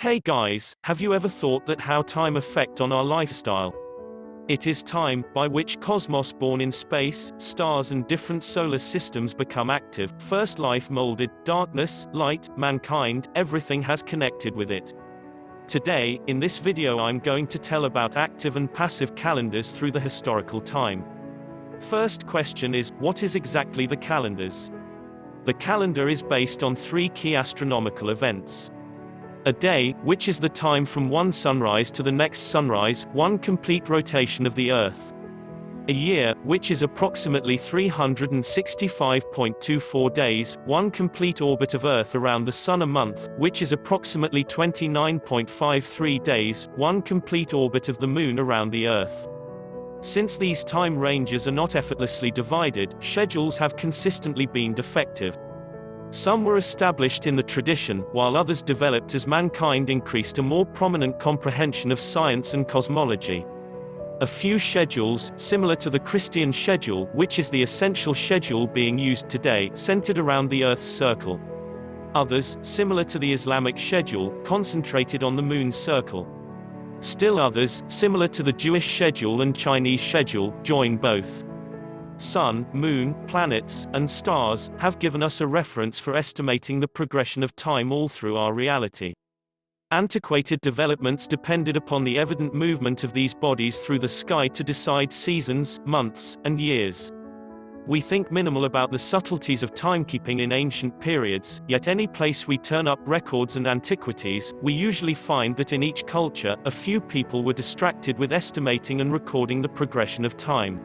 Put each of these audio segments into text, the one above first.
Hey guys, have you ever thought that how time affect on our lifestyle? It is time, by which cosmos born in space, stars and different solar systems become active, first life molded, darkness, light, mankind, everything has connected with it. Today, in this video I'm going to tell about active and passive calendars through the historical time. First question is, what is exactly the calendars? The calendar is based on three key astronomical events. A day, which is the time from one sunrise to the next sunrise, one complete rotation of the Earth. A year, which is approximately 365.24 days, one complete orbit of Earth around the Sun. A month, which is approximately 29.53 days, one complete orbit of the Moon around the Earth. Since these time ranges are not effortlessly divided, schedules have consistently been defective. Some were established in the tradition, while others developed as mankind increased a more prominent comprehension of science and cosmology. A few schedules, similar to the Christian schedule, which is the essential schedule being used today, centered around the Earth's circle. Others, similar to the Islamic schedule, concentrated on the Moon's circle. Still others, similar to the Jewish schedule and Chinese schedule, join both. Sun, moon, planets, and stars have given us a reference for estimating the progression of time all through our reality. Antiquated developments depended upon the evident movement of these bodies through the sky to decide seasons, months, and years. We think minimal about the subtleties of timekeeping in ancient periods, yet any place we turn up records and antiquities, we usually find that in each culture, a few people were distracted with estimating and recording the progression of time.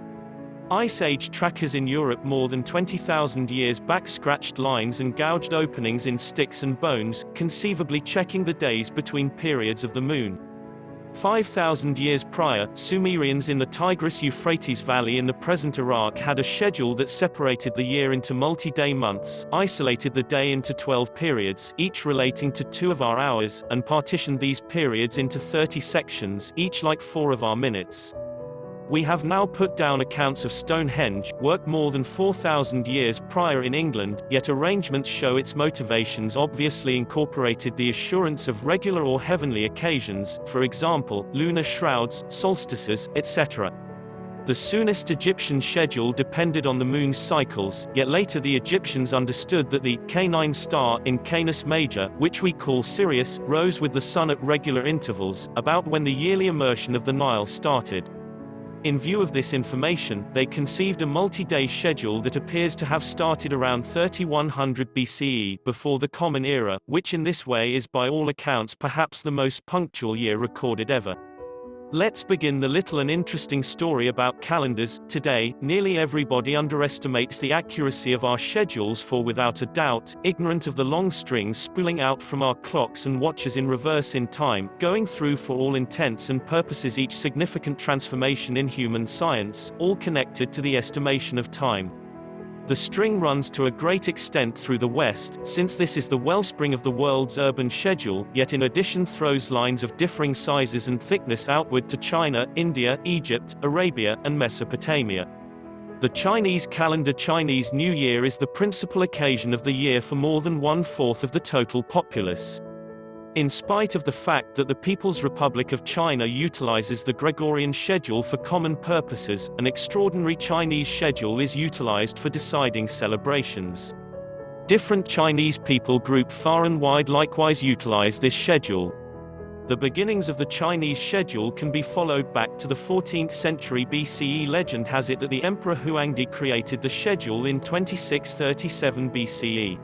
Ice Age trackers in Europe more than 20,000 years back scratched lines and gouged openings in sticks and bones, conceivably checking the days between periods of the Moon. 5,000 years prior, Sumerians in the Tigris-Euphrates Valley in the present Iraq had a schedule that separated the year into multi-day months, isolated the day into 12 periods, each relating to 2 of our hours, and partitioned these periods into 30 sections, each like 4 of our minutes. We have now put down accounts of Stonehenge, work more than 4,000 years prior in England, yet arrangements show its motivations obviously incorporated the assurance of regular or heavenly occasions, for example, lunar shrouds, solstices, etc. The soonest Egyptian schedule depended on the moon's cycles, yet later the Egyptians understood that the Canine star in Canis Major, which we call Sirius, rose with the sun at regular intervals, about when the yearly immersion of the Nile started. In view of this information, they conceived a multi-day schedule that appears to have started around 3100 BCE, before the Common Era, which in this way is by all accounts perhaps the most punctual year recorded ever. Let's begin the little and interesting story about calendars. Today, nearly everybody underestimates the accuracy of our schedules, for without a doubt, ignorant of the long strings spooling out from our clocks and watches in reverse in time, going through for all intents and purposes each significant transformation in human science, all connected to the estimation of time. The string runs to a great extent through the West, since this is the wellspring of the world's urban schedule, yet in addition throws lines of differing sizes and thickness outward to China, India, Egypt, Arabia, and Mesopotamia. The Chinese calendar Chinese New Year is the principal occasion of the year for more than 1/4 of the total populace. In spite of the fact that the People's Republic of China utilizes the Gregorian schedule for common purposes, an extraordinary Chinese schedule is utilized for deciding celebrations. Different Chinese people group far and wide likewise utilize this schedule. The beginnings of the Chinese schedule can be followed back to the 14th century BCE. Legend has it that the Emperor Huangdi created the schedule in 2637 BCE.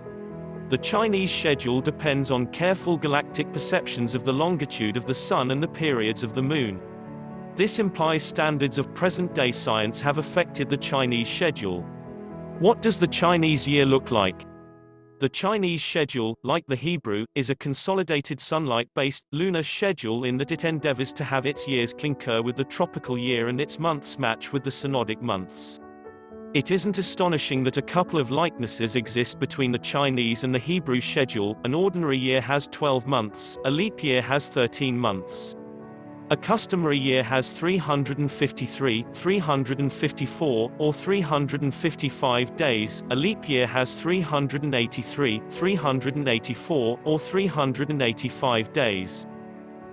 The Chinese schedule depends on careful galactic perceptions of the longitude of the Sun and the periods of the Moon. This implies standards of present-day science have affected the Chinese schedule. What does the Chinese year look like? The Chinese schedule, like the Hebrew, is a consolidated sunlight-based, lunar schedule in that it endeavors to have its years concur with the tropical year and its months match with the synodic months. It isn't astonishing that a couple of likenesses exist between the Chinese and the Hebrew schedule. An ordinary year has 12 months, a leap year has 13 months. A customary year has 353, 354, or 355 days. A leap year has 383, 384, or 385 days.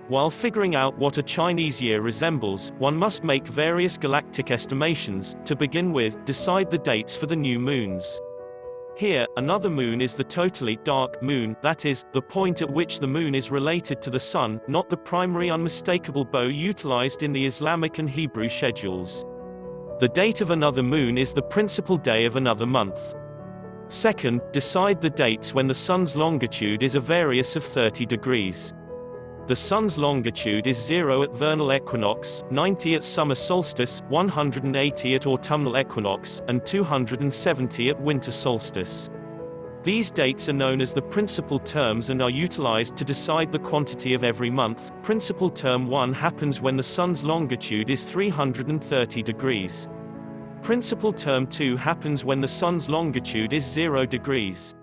While figuring out what a Chinese year resembles, one must make various galactic estimations. To begin with, decide the dates for the new moons. Here, another moon is the totally dark moon, that is, the point at which the moon is related to the sun, not the primary unmistakable bow utilized in the Islamic and Hebrew schedules. The date of another moon is the principal day of another month. Second, decide the dates when the sun's longitude is a variance of 30 degrees. The sun's longitude is 0 at vernal equinox, 90 at summer solstice, 180 at autumnal equinox, and 270 at winter solstice. These dates are known as the principal terms and are utilized to decide the quantity of every month. Principal term 1 happens when the sun's longitude is 330 degrees. Principal term 2 happens when the sun's longitude is 0 degrees.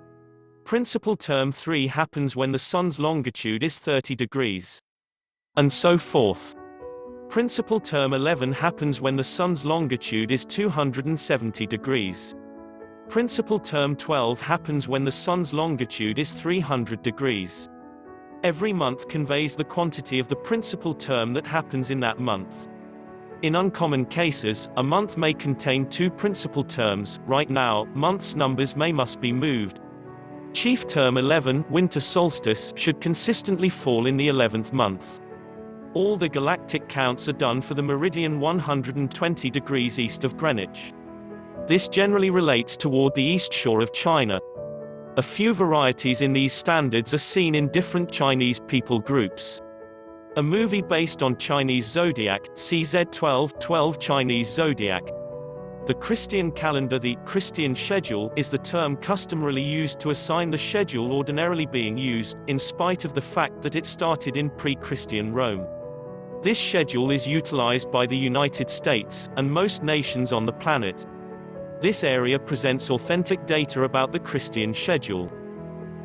Principal term 3 happens when the sun's longitude is 30 degrees. And so forth. Principal term 11 happens when the sun's longitude is 270 degrees. Principal term 12 happens when the sun's longitude is 300 degrees. Every month conveys the quantity of the principal term that happens in that month. In uncommon cases, a month may contain two principal terms. Right now, months' numbers must be moved. Chief term 11, winter solstice, should consistently fall in the 11th month. All the galactic counts are done for the meridian 120 degrees east of Greenwich. This generally relates toward the east shore of China. A few varieties in these standards are seen in different Chinese people groups. A movie based on Chinese zodiac, CZ12 Chinese zodiac. The Christian calendar. The Christian schedule is the term customarily used to assign the schedule ordinarily being used, in spite of the fact that it started in pre-Christian Rome. This schedule is utilized by the United States, and most nations on the planet. This area presents authentic data about the Christian schedule.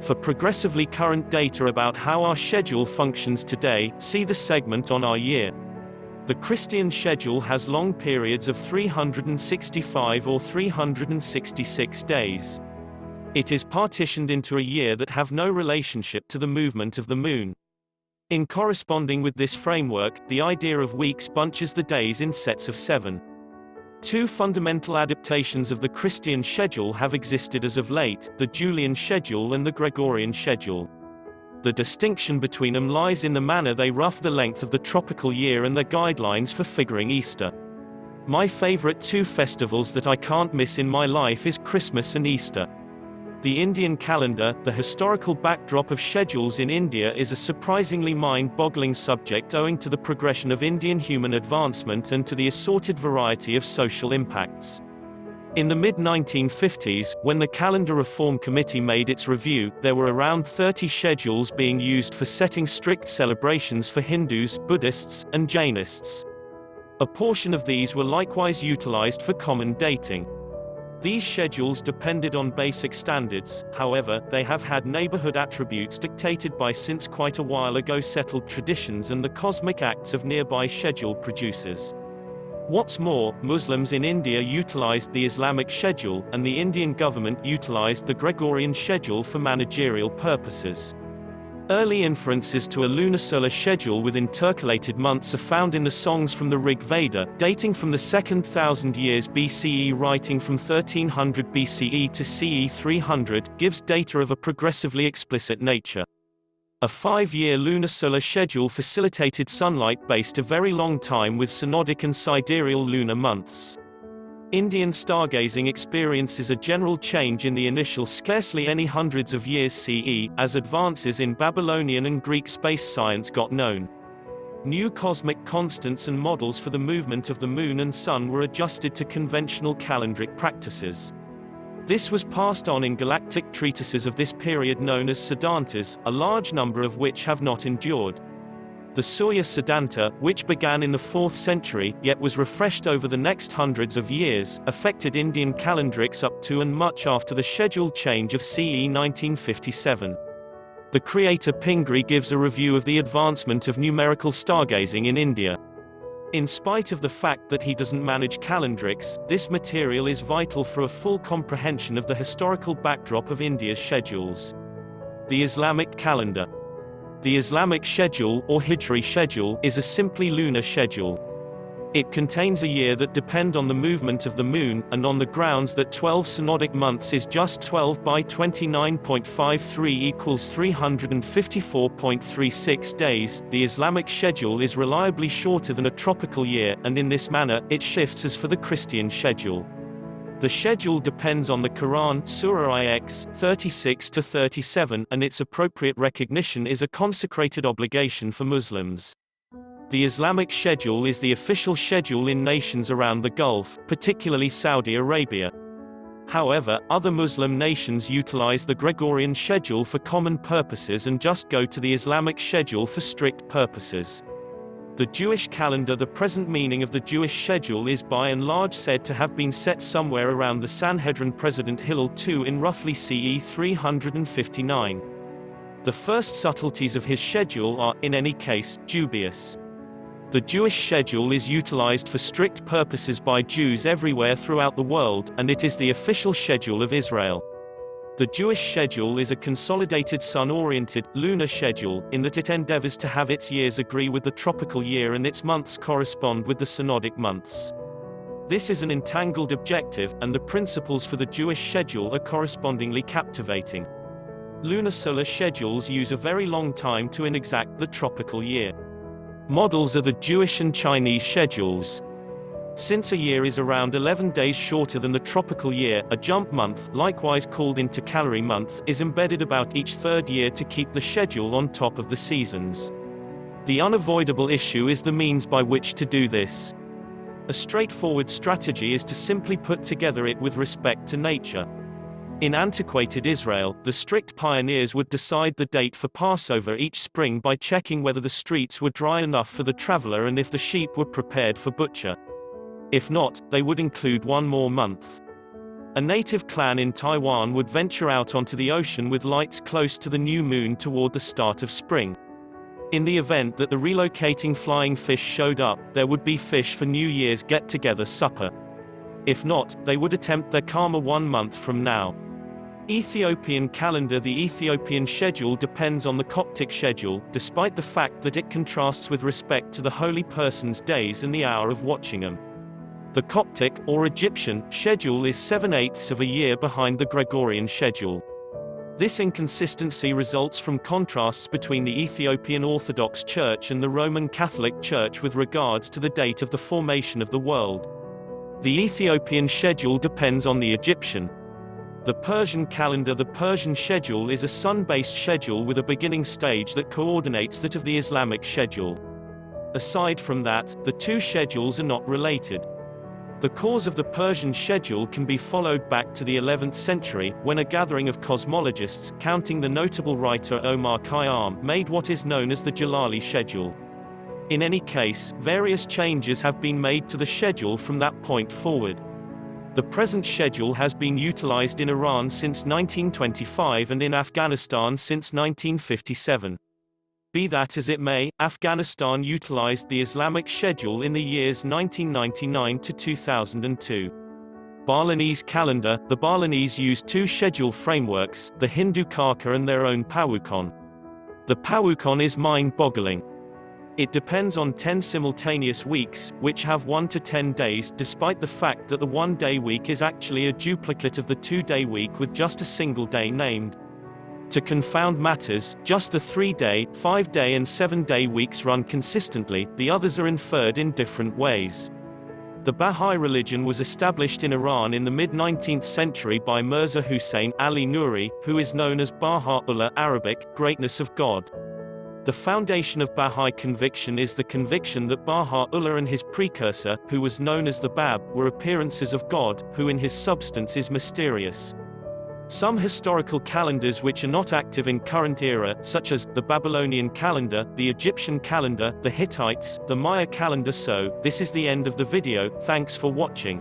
For progressively current data about how our schedule functions today, see the segment on our year. The Christian schedule has long periods of 365 or 366 days. It is partitioned into a year that have no relationship to the movement of the moon. In corresponding with this framework, the idea of weeks bunches the days in sets of 7. Two fundamental adaptations of the Christian schedule have existed as of late, the Julian schedule and the Gregorian schedule. The distinction between them lies in the manner they rough the length of the tropical year and their guidelines for figuring Easter. My favorite two festivals that I can't miss in my life is Christmas and Easter. The Indian calendar, the historical backdrop of schedules in India, is a surprisingly mind-boggling subject owing to the progression of Indian human advancement and to the assorted variety of social impacts. In the mid-1950s, when the Calendar Reform Committee made its review, there were around 30 schedules being used for setting strict celebrations for Hindus, Buddhists, and Jainists. A portion of these were likewise utilized for common dating. These schedules depended on basic standards, however, they have had neighborhood attributes dictated by since quite a while ago settled traditions and the cosmic acts of nearby schedule producers. What's more, Muslims in India utilized the Islamic schedule, and the Indian government utilized the Gregorian schedule for managerial purposes. Early inferences to a lunisolar schedule with intercalated months are found in the songs from the Rig Veda, dating from the 2nd 1000 years BCE. Writing from 1300 BCE to CE 300 gives data of a progressively explicit nature. A 5-year lunisolar schedule facilitated sunlight-based a very long time with synodic and sidereal lunar months. Indian stargazing experiences a general change in the initial scarcely any hundreds of years CE, as advances in Babylonian and Greek space science got known. New cosmic constants and models for the movement of the moon and sun were adjusted to conventional calendric practices. This was passed on in galactic treatises of this period known as Siddhantas, a large number of which have not endured. The Surya Siddhanta, which began in the 4th century, yet was refreshed over the next hundreds of years, affected Indian calendrics up to and much after the schedule change of CE 1957. The creator Pingree gives a review of the advancement of numerical stargazing in India. In spite of the fact that he doesn't manage calendrics, this material is vital for a full comprehension of the historical backdrop of India's schedules. The Islamic calendar. The Islamic schedule, or Hijri schedule, is a simply lunar schedule. It contains a year that depend on the movement of the moon, and on the grounds that 12 synodic months is just 12 by 29.53 equals 354.36 days. The Islamic schedule is reliably shorter than a tropical year, and in this manner, it shifts as for the Christian schedule. The schedule depends on the Quran, Surah Ix, 36-37, and its appropriate recognition is a consecrated obligation for Muslims. The Islamic schedule is the official schedule in nations around the Gulf, particularly Saudi Arabia. However, other Muslim nations utilize the Gregorian schedule for common purposes and just go to the Islamic schedule for strict purposes. The Jewish calendar. The present meaning of the Jewish schedule is by and large said to have been set somewhere around the Sanhedrin President Hillel II in roughly CE 359. The first subtleties of his schedule are, in any case, dubious. The Jewish schedule is utilized for strict purposes by Jews everywhere throughout the world, and it is the official schedule of Israel. The Jewish schedule is a consolidated sun-oriented, lunar schedule, in that it endeavors to have its years agree with the tropical year and its months correspond with the synodic months. This is an entangled objective, and the principles for the Jewish schedule are correspondingly captivating. Lunar-solar schedules use a very long time to exact the tropical year. Models are the Jewish and Chinese schedules. Since a year is around 11 days shorter than the tropical year, a jump month, likewise called intercalary month, is embedded about each third year to keep the schedule on top of the seasons. The unavoidable issue is the means by which to do this. A straightforward strategy is to simply put together it with respect to nature. In antiquated Israel, the strict pioneers would decide the date for Passover each spring by checking whether the streets were dry enough for the traveler and if the sheep were prepared for butcher. If not, they would include one more month. A native clan in Taiwan would venture out onto the ocean with lights close to the new moon toward the start of spring. In the event that the relocating flying fish showed up, there would be fish for New Year's get-together supper. If not, they would attempt their karma 1 month from now. Ethiopian calendar. The Ethiopian schedule depends on the Coptic schedule, despite the fact that it contrasts with respect to the holy person's days and the hour of watching them. The Coptic, or Egyptian, schedule is 7/8 of a year behind the Gregorian schedule. This inconsistency results from contrasts between the Ethiopian Orthodox Church and the Roman Catholic Church with regards to the date of the formation of the world. The Ethiopian schedule depends on the Egyptian. The Persian calendar. The Persian schedule is a sun-based schedule with a beginning stage that coordinates that of the Islamic schedule. Aside from that, the two schedules are not related. The cause of the Persian schedule can be followed back to the 11th century, when a gathering of cosmologists, counting the notable writer Omar Khayyam, made what is known as the Jalali schedule. In any case, various changes have been made to the schedule from that point forward. The present schedule has been utilized in Iran since 1925 and in Afghanistan since 1957. Be that as it may, Afghanistan utilized the Islamic schedule in the years 1999 to 2002. Balinese calendar. The Balinese use two schedule frameworks, the Hindu Karka and their own Pawukon. The Pawukon is mind-boggling. It depends on 10 simultaneous weeks, which have 1 to 10 days, despite the fact that the one-day week is actually a duplicate of the two-day week with just a single day named. To confound matters, just the 3-day, 5-day and 7-day weeks run consistently, the others are inferred in different ways. The Baha'i religion was established in Iran in the mid-19th century by Mirza Hussein Ali Nuri, who is known as Baha'u'llah Arabic, greatness of God. The foundation of Baha'i conviction is the conviction that Baha'u'llah and his precursor, who was known as the Bab, were appearances of God, who in his substance is mysterious. Some historical calendars which are not active in current era, such as the Babylonian calendar, the Egyptian calendar, the Hittites, the Maya calendar. So, this is the end of the video. Thanks for watching.